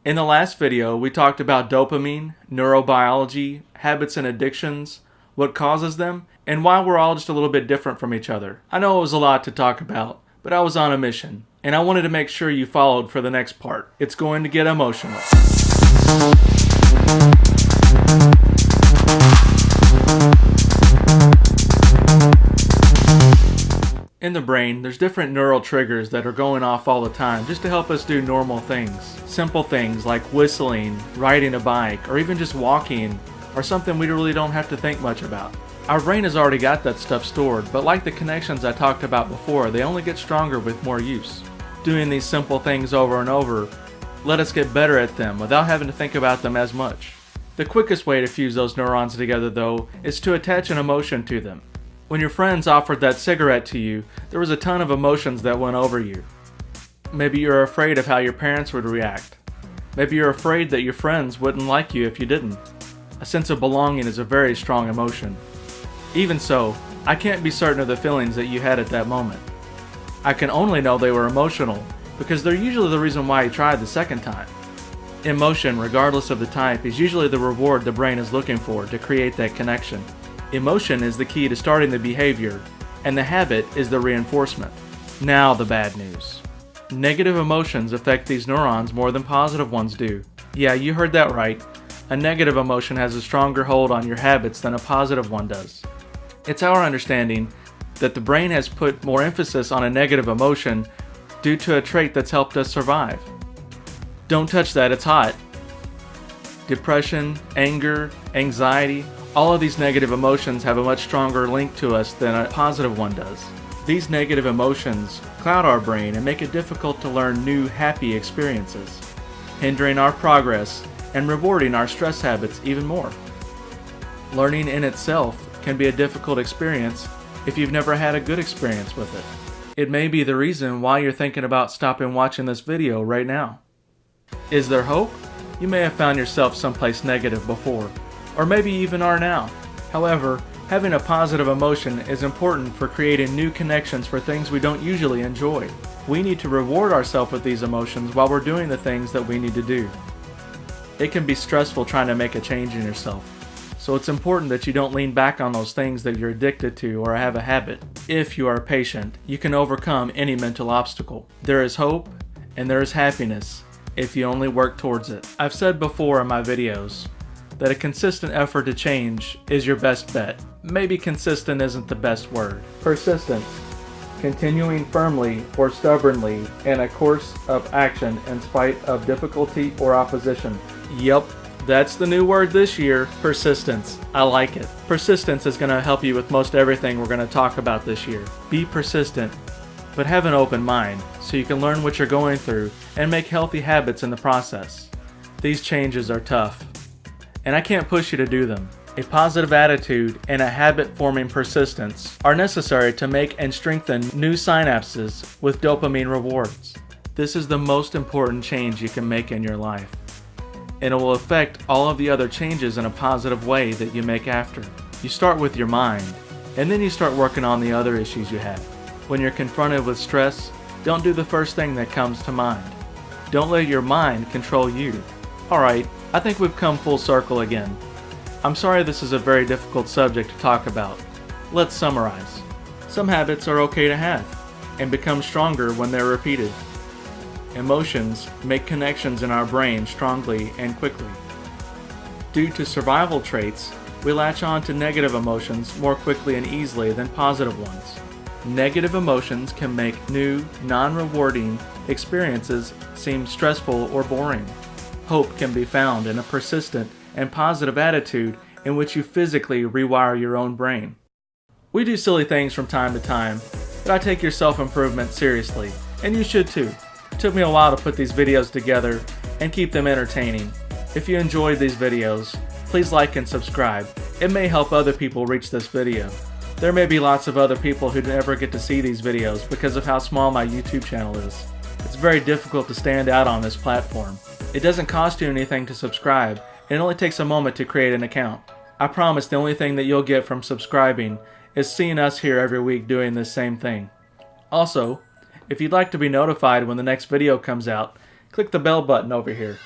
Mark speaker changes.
Speaker 1: In the last video, we talked about dopamine, neurobiology, habits and addictions, what causes them, and why we're all just a little bit different from each other. I know it was a lot to talk about, but I was on a mission, and I wanted to make sure you followed for the next part. It's going to get emotional. In the brain, there's different neural triggers that are going off all the time just to help us do normal things. Simple things like whistling, riding a bike, or even just walking are something we really don't have to think much about. Our brain has already got that stuff stored, but like the connections I talked about before, they only get stronger with more use. Doing these simple things over and over let us get better at them without having to think about them as much. The quickest way to fuse those neurons together, though, is to attach an emotion to them. When your friends offered that cigarette to you, there was a ton of emotions that went over you. Maybe you're afraid of how your parents would react. Maybe you're afraid that your friends wouldn't like you if you didn't. A sense of belonging is a very strong emotion. Even so, I can't be certain of the feelings that you had at that moment. I can only know they were emotional because they're usually the reason why you tried the second time. Emotion, regardless of the type, is usually the reward the brain is looking for to create that connection. Emotion is the key to starting the behavior, and the habit is the reinforcement. Now the bad news. Negative emotions affect these neurons more than positive ones do. Yeah, you heard that right. A negative emotion has a stronger hold on your habits than a positive one does. It's our understanding that the brain has put more emphasis on a negative emotion due to a trait that's helped us survive. Don't touch that, it's hot. Depression, anger, anxiety, all of these negative emotions have a much stronger link to us than a positive one does. These negative emotions cloud our brain and make it difficult to learn new, happy experiences, hindering our progress and rewarding our stress habits even more. Learning in itself can be a difficult experience if you've never had a good experience with it. It may be the reason why you're thinking about stopping watching this video right now. Is there hope? You may have found yourself someplace negative before, or maybe even are now. However, having a positive emotion is important for creating new connections for things we don't usually enjoy. We need to reward ourselves with these emotions while we're doing the things that we need to do. It can be stressful trying to make a change in yourself, so it's important that you don't lean back on those things that you're addicted to or have a habit. If you are patient, you can overcome any mental obstacle. There is hope and there is happiness if you only work towards it. I've said before in my videos that a consistent effort to change is your best bet. Maybe consistent isn't the best word. Persistence. Continuing firmly or stubbornly in a course of action in spite of difficulty or opposition. Yep, that's the new word this year, persistence. I like it. Persistence is going to help you with most everything we're going to talk about this year. Be persistent, but have an open mind so you can learn what you're going through and make healthy habits in the process. These changes are tough, and I can't push you to do them. A positive attitude and a habit-forming persistence are necessary to make and strengthen new synapses with dopamine rewards. This is the most important change you can make in your life, and it will affect all of the other changes in a positive way that you make after. You start with your mind, and then you start working on the other issues you have. When you're confronted with stress, don't do the first thing that comes to mind. Don't let your mind control you. Alright, I think we've come full circle again. I'm sorry this is a very difficult subject to talk about. Let's summarize. Some habits are okay to have, and become stronger when they're repeated. Emotions make connections in our brain strongly and quickly. Due to survival traits, we latch on to negative emotions more quickly and easily than positive ones. Negative emotions can make new, non-rewarding experiences seem stressful or boring. Hope can be found in a persistent and positive attitude in which you physically rewire your own brain. We do silly things from time to time, but I take your self-improvement seriously, and you should too. It took me a while to put these videos together and keep them entertaining. If you enjoyed these videos, please like and subscribe. It may help other people reach this video. There may be lots of other people who never get to see these videos because of how small my YouTube channel is. It's very difficult to stand out on this platform. It doesn't cost you anything to subscribe, and it only takes a moment to create an account. I promise the only thing that you'll get from subscribing is seeing us here every week doing this same thing. Also, if you'd like to be notified when the next video comes out, click the bell button over here.